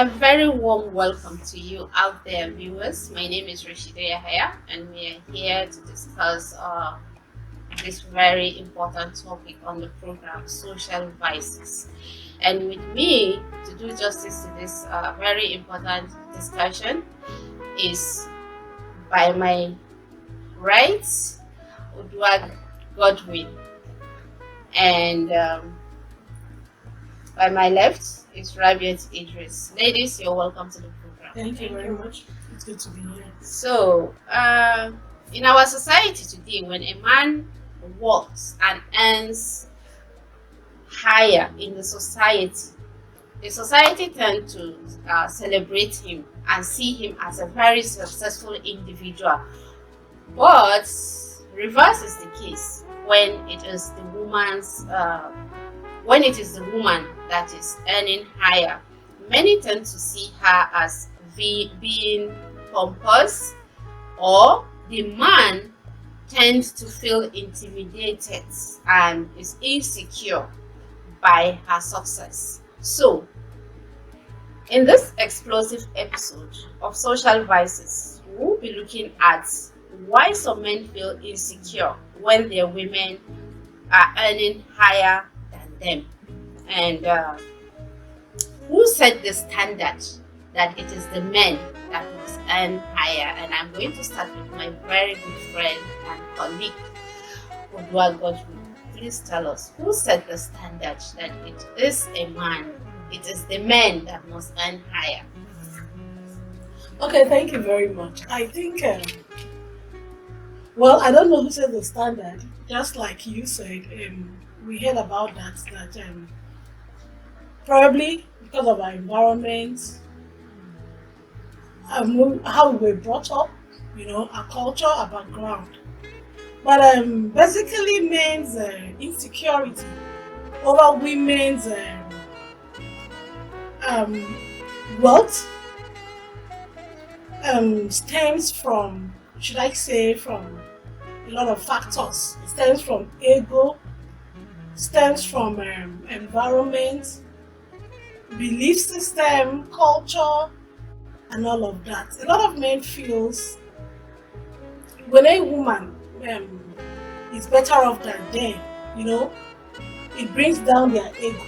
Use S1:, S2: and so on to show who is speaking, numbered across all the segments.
S1: A very warm welcome to you out there, viewers. My name is Rashida Yahaya, and we are here to discuss this very important topic on the program, social vices. And with me, to do justice to this very important discussion, is by my right, Udwag Godwin, and by my left is Rabiat Idris. Ladies, you're welcome to the program.
S2: Thank you very much. It's good to be here.
S1: So, in our society today, when a man works and earns higher in the society tend to celebrate him and see him as a very successful individual. But reverse is the case when it is the woman that is earning higher. Many tend to see her as being pompous, or the man tends to feel intimidated and is insecure by her success. So, in this explosive episode of Social Vices, we'll be looking at why some men feel insecure when their women are earning higher than them, and who set the standard that it is the men that must earn higher. And I'm going to start with my very good friend and colleague, Odua Godwin. Please tell us, who set the standard that it is it is the men that must earn higher?
S2: Okay, thank you very much. I think, I don't know who set the standard. Just like you said, we heard about that probably because of our environment, how we were brought up, our culture, our background. But basically, men's insecurity over women's wealth stems from, should I say, from a lot of factors. It stems from ego, stems from environment, belief system, culture, and all of that. A lot of men feels when a woman is better off than them, it brings down their ego.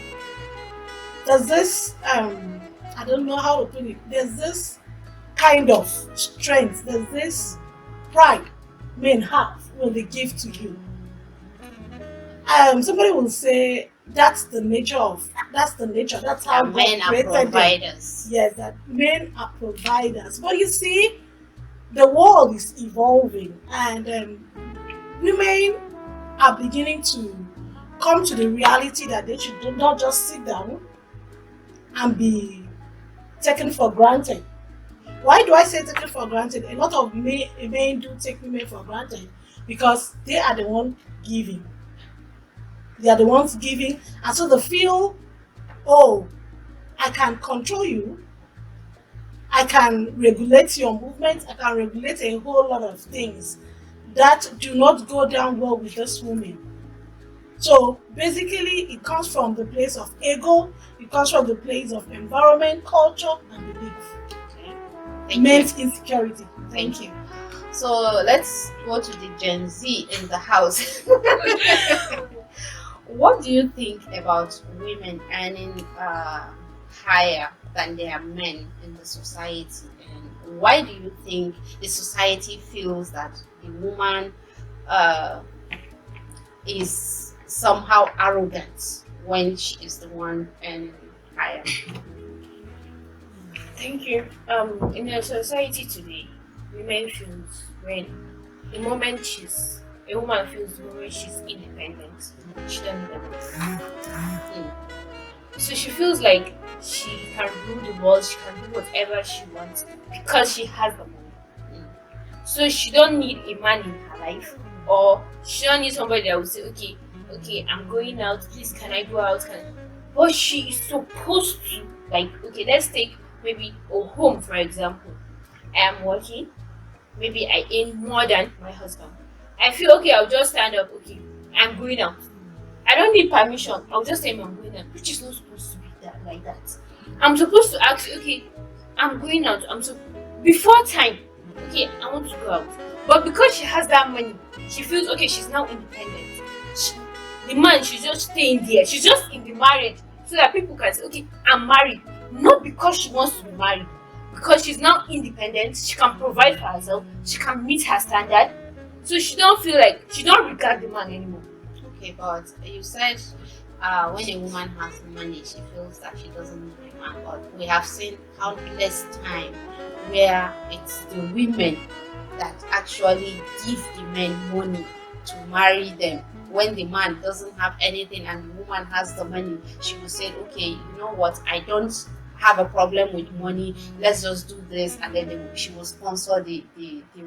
S2: There's this, I don't know how to put it, there's this kind of strength, there's this pride men have when they give to you. Somebody will say that's the nature, that's how God
S1: Men are
S2: created them.
S1: providers.
S2: Yes, that men are providers. But you see, the world is evolving, and women are beginning to come to the reality that they should not just sit down and be taken for granted. Why do I say taken for granted? A lot of men do take women for granted because they are the ones giving. They are the ones giving, and so they feel, oh, I can control you, I can regulate your movement, I can regulate a whole lot of things that do not go down well with this woman. So basically, it comes from the place of ego, it comes from the place of environment, culture, and belief. Men's insecurity.
S1: Thank you. So let's go to the Gen Z in the house. What do you think about women earning higher than their men in the society? And why do you think the society feels that the woman is somehow arrogant when she is the one earning higher?
S3: Thank you. In our society today, women feels when a woman feels the moment she's independent, she doesn't need a man. So she feels like she can rule the world, she can do whatever she wants because she has the money. So she don't need a man in her life, or she don't need somebody that will say, okay, I'm going out, please can I go out? But she is supposed to, let's take maybe a home for example. I am working, maybe I earn more than my husband. I feel okay, I'll just stand up, okay, I'm going out. I don't need permission, I'll just say I'm going out, which is not supposed to be like that. I'm supposed to ask you, okay, I'm going out. Before time. Okay, I want to go out. But because she has that money, she feels okay. She's now independent. She, the man, she's just staying there. She's just in the marriage so that people can say, okay, I'm married. Not because she wants to be married, because she's now independent. She can provide for herself. She can meet her standard. So she don't feel like she don't regard the man anymore.
S1: Okay, but you said when a woman has money, she feels that she doesn't need a man. But we have seen countless time where it's the women that actually give the men money to marry them. When the man doesn't have anything and the woman has the money, she will say, okay, you know what, I don't have a problem with money, let's just do this, and then she will sponsor the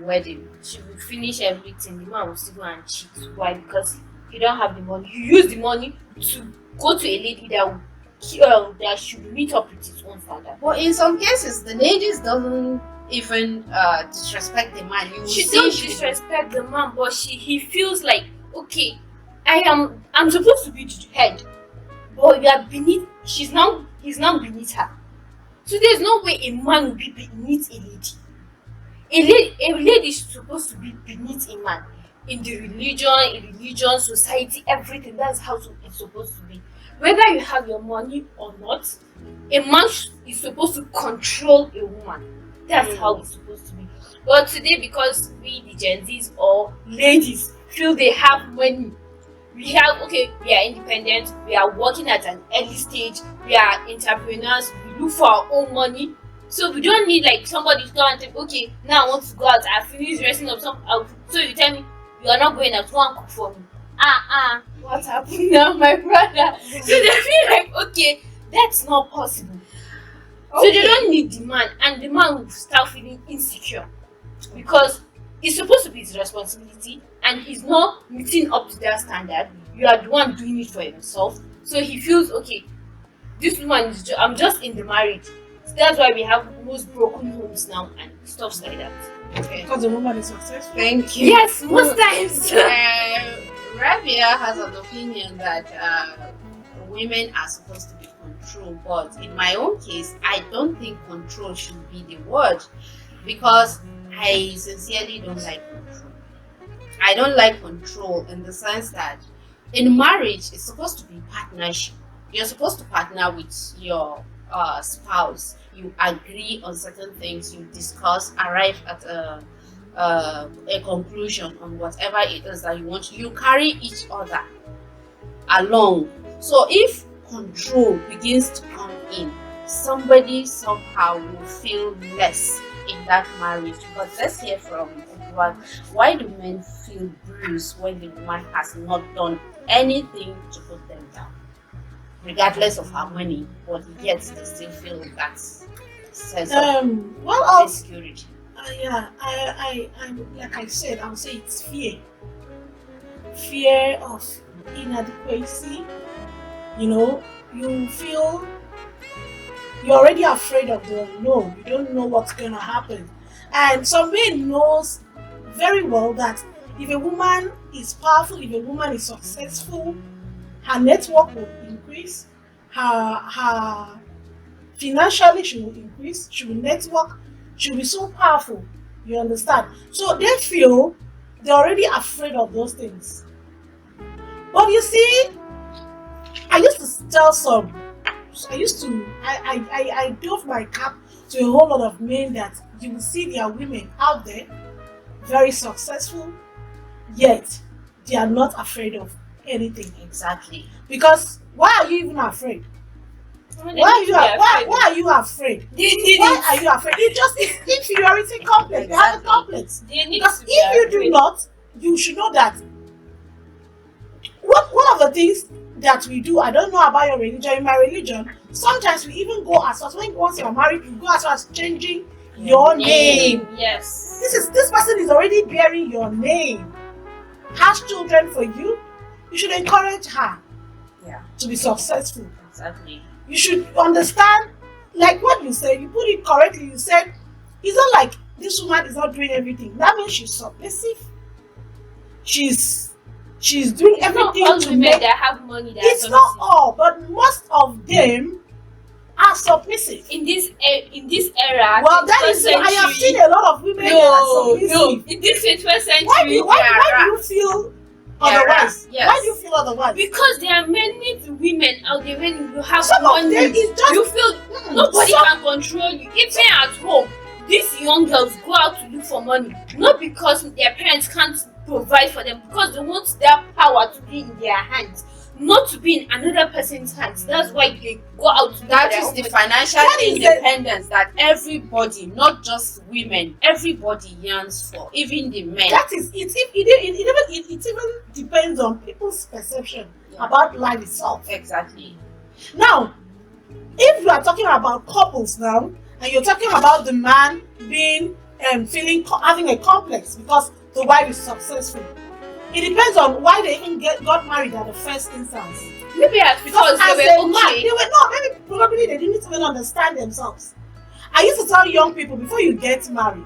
S1: wedding.
S3: She will finish everything. The man will still go and cheat. Why? Because you don't have the money. You use the money to go to a lady that should meet up with his own standard.
S1: But in some cases, the ladies doesn't even disrespect the man. You will
S3: She
S1: see
S3: don't disrespect the man, but he feels like, okay, I'm supposed to be the head, but you are beneath. He's now beneath her. So there's no way a man will be beneath a lady. A lady is supposed to be beneath a man. In religion, society, everything. That's how it's supposed to be. Whether you have your money or not, a man is supposed to control a woman. That's how it's supposed to be. But today, because we the Gen Zs or ladies feel they have money, we are independent, we are working at an early stage, we are entrepreneurs, we look for our own money. So we don't need like somebody to come and say, okay, now I want to go out, I finished dressing up so you tell me you are not going out, go and cook for me. What happened now, my brother? So they feel like, okay, that's not possible. So they don't need the man, and the man will start feeling insecure because it's supposed to be his responsibility and he's not meeting up to their standard. You are the one doing it for yourself. So he feels, okay, this woman is I'm just in the marriage. So that's why we have most broken homes now and stuff like that.
S1: Okay.
S2: Because the woman is successful.
S1: Thank you.
S3: Yes, most times.
S1: Rabia has an opinion that women are supposed to be controlled, but in my own case, I don't think control should be the word because I sincerely don't like control. I don't like control in the sense that in marriage, it's supposed to be partnership. You're supposed to partner with your spouse. You agree on certain things, you discuss, arrive at a conclusion on whatever it is that you want. You carry each other along. So if control begins to come in, somebody somehow will feel less in that marriage. But let's hear from everyone. Why do men feel bruised when the woman has not done anything to put them down? Regardless of her money, but yet they still feel that sense of insecurity.
S2: I like I said, I would say it's fear of inadequacy. You feel you're already afraid of the unknown. You don't know what's going to happen, and some men knows very well that if a woman is powerful, if a woman is successful, her network will increase, her financially she will increase, she will network, she will be so powerful. You understand? So they feel they're already afraid of those things. But you see, I used to tell some, I doff my cap to a whole lot of men that you will see there are women out there very successful, yet they are not afraid of anything.
S1: Exactly.
S2: Because why are you even afraid? Why are you afraid? Why are you afraid? It's inferiority complex. They have a complex. Because if you do not, you should know that one of the things that we do, I don't know about your religion, in my religion, sometimes we even go as far as once you're married, you go as far as changing your name.
S3: Yes.
S2: This person is already bearing your name, has children for you. You should encourage her to be successful.
S1: Exactly.
S2: You should understand, like what you said, you put it correctly. You said it's not like this woman is not doing everything. That means she's submissive. She's doing
S3: It's
S2: everything
S3: not all
S2: to
S3: women
S2: make.
S3: that have money.
S2: It's not all, but most of them are submissive.
S3: In this era,
S2: Well, that is,
S3: 21st
S2: I have
S3: century,
S2: seen a lot of women that are submissive.
S3: in this 21st century,
S2: Why do you feel otherwise?
S1: Yes.
S2: Why do you feel otherwise?
S3: because there are many women out there when you have
S2: Some of
S3: money,
S2: them is just
S3: you feel nobody can control you. Even at home, these young girls go out to look for money, not because their parents can't provide for them, because they want that power to be in their hands, not to be in another person's hands. That's why they go out to
S1: That
S3: their
S1: is
S3: own
S1: the
S3: money.
S1: financial independence that everybody, not just women, everybody yearns for, even the men.
S2: that is it even depends on people's perception about life itself.
S1: Exactly.
S2: Now, if you are talking about couples now, and you're talking about the man being having a complex because the wife is successful, it depends on why they even got married at the first instance.
S3: Maybe at
S2: Because
S3: first
S2: as
S3: they
S2: a
S3: were
S2: man,
S3: okay.
S2: they were not, maybe probably they didn't even understand themselves. I used to tell young people, before you get married,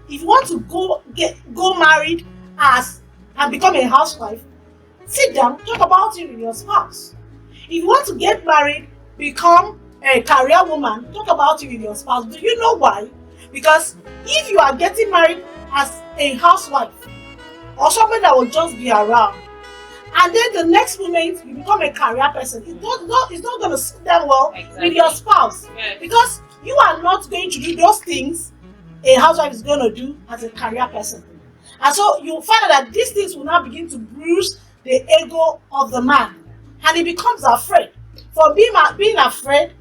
S2: if you want to go married and become a housewife, sit down, talk about it with your spouse. If you want to get married, become a career woman, talk about it with your spouse. Do you know why? Because if you are getting married as a housewife or somebody that will just be around, and then the next moment you become a career person, it's not going to sit down well with your spouse.
S3: Yes.
S2: Because you are not going to do those things a housewife is going to do as a career person. And so you find out that these things will now begin to bruise the ego of the man, and he becomes afraid. For being afraid,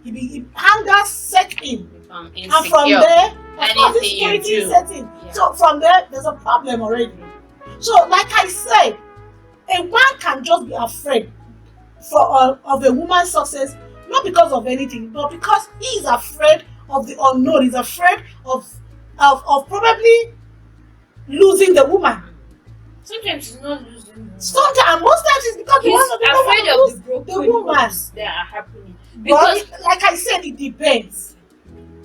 S2: anger set in,
S1: Become
S2: and from
S1: insecure.
S2: there, of course,
S1: Anything you
S2: insecurity is
S1: do.
S2: set in.
S1: Yeah.
S2: So from there, there's a problem already. So, like I said, a man can just be afraid of a woman's success, not because of anything, but because he is afraid of the unknown. He's afraid of probably losing the woman.
S3: Sometimes it's not losing.
S2: Sometimes, and most times, it's because
S3: He's
S2: the
S3: afraid
S2: woman
S3: of
S2: lose
S3: the broken
S2: the woman.
S3: homes that are happening.
S2: But
S3: Because
S2: like I said, it depends.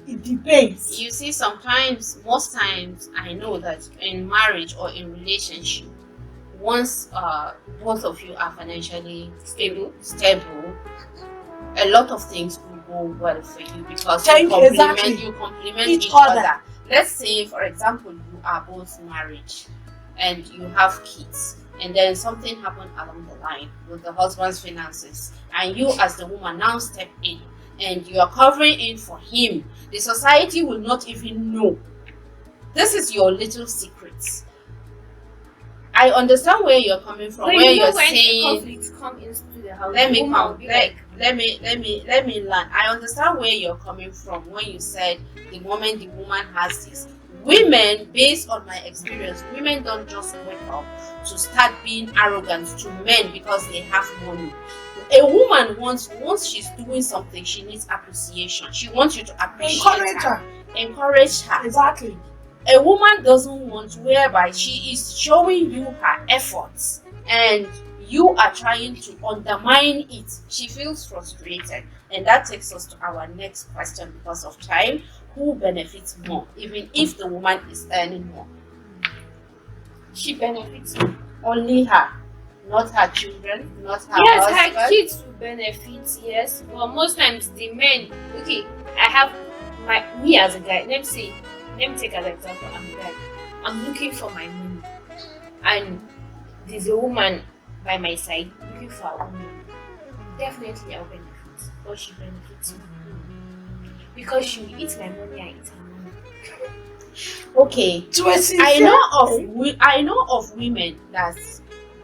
S2: It depends.
S1: You see, sometimes, most times, I know that in marriage or in relationship, once both of you are financially stable, a lot of things will go well for you because you complement each other. Let's say, for example, you are both married and you have kids, and then something happened along the line with the husband's finances, and you as the woman now step in and you are covering in for him. The society will not even know. This is your little secret. I understand where you're coming from.
S3: when
S1: Where
S3: you know
S1: you're
S3: when
S1: saying,
S3: conflicts come into the house,
S1: let
S3: the
S1: me
S3: woman will
S1: come.
S3: be like,
S1: Let me learn. I understand where you're coming from when you said the moment the woman has this. Women, based on my experience, women don't just wake up to start being arrogant to men because they have money. A woman once she's doing something, she needs appreciation. She wants you to appreciate her. Encourage her.
S2: Exactly.
S1: A woman doesn't want whereby she is showing you her efforts and you are trying to undermine it. She feels frustrated, and that takes us to our next question because of time. Who benefits more, even if the woman is earning more?
S3: she benefits me.
S1: Only her, not her children, not her
S3: Yes,
S1: husband.
S3: her kids will benefit, yes. But most times the men, okay, I have me as a guy, let me take as example, I'm a guy. I'm looking for my money. And there's a woman by my side looking for her own money. Definitely I'll benefit. But she benefits me. Because she will eat my money and eat her money.
S1: Okay,
S2: To a sincere,
S1: I know of women that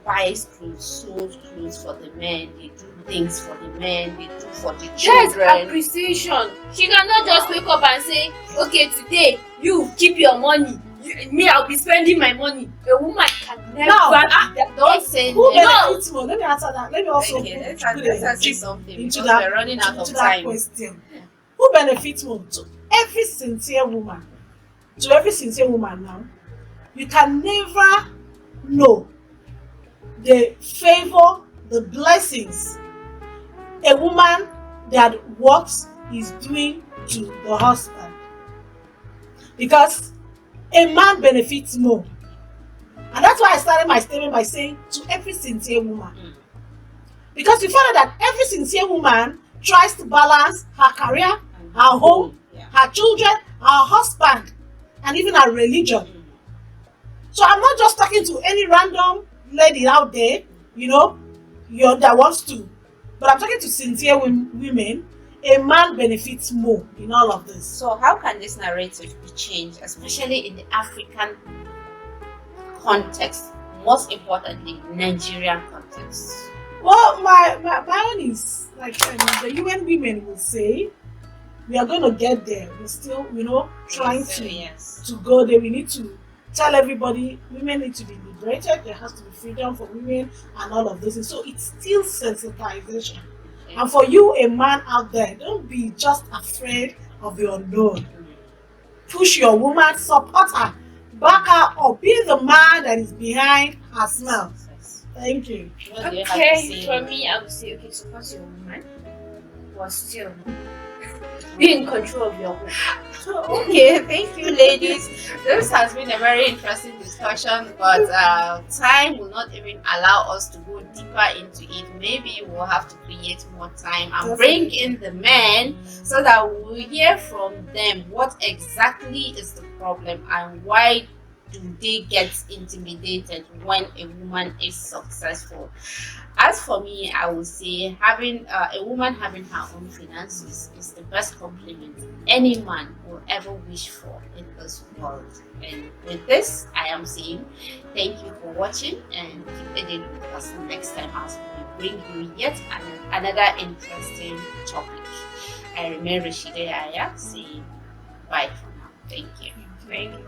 S1: buys clothes, sews clothes for the men. They do things for the men. They do for the
S3: That's
S1: children.
S3: appreciation. She cannot just wake up and say, okay, today you keep your money. Me, I'll be spending my money. A woman can never
S1: Don't say
S2: who
S1: no.
S2: benefits more? Let me answer that. Let me also
S1: Okay,
S2: put
S1: let's
S2: a
S1: ask you
S2: chip
S1: something
S2: into
S1: because
S2: that,
S1: we're running out of
S2: into that
S1: time.
S2: question. Who benefits more? To every sincere woman. To every sincere woman now, you can never know the favor, the blessings a woman that works is doing to the husband. Because a man benefits more. And that's why I started my statement by saying to every sincere woman. Because you find out that every sincere woman tries to balance her career, her home,
S1: Yeah.
S2: her children, her husband, and even her religion. So I'm not just talking to any random lady out there, that wants to, but I'm talking to sincere women. A man benefits more in all of this.
S1: So how can this narrative be changed, especially in the African context, most importantly, Nigerian context?
S2: Well, my own is like the UN women will say, we are going to get there. We're still, trying
S1: Yes.
S2: to go there. We need to tell everybody women need to be liberated. There has to be freedom for women and all of this. And so it's still sensitization.
S1: Okay.
S2: And for you, a man out there, don't be just afraid of the unknown. Push your woman, support her, back her up. Be the man that is behind her smile.
S1: Yes.
S2: Thank you.
S1: What do you have to
S3: Okay,
S1: say?
S3: for me, I would say, okay, support your woman, but still be in control of your home.
S1: Okay, thank you, ladies. This has been a very interesting discussion, but time will not even allow us to go deeper into it. Maybe we'll have to create more time and bring in the men so that we'll hear from them what exactly is the problem and why do they get intimidated when a woman is successful. As for me, I would say having a woman having her own finances is the best compliment any man will ever wish for in this world. And with this, I am saying thank you for watching and keep it with us next time as we bring you yet another interesting topic. I remain Rashida Yaya saying bye for now. Thank you.
S3: Thank you.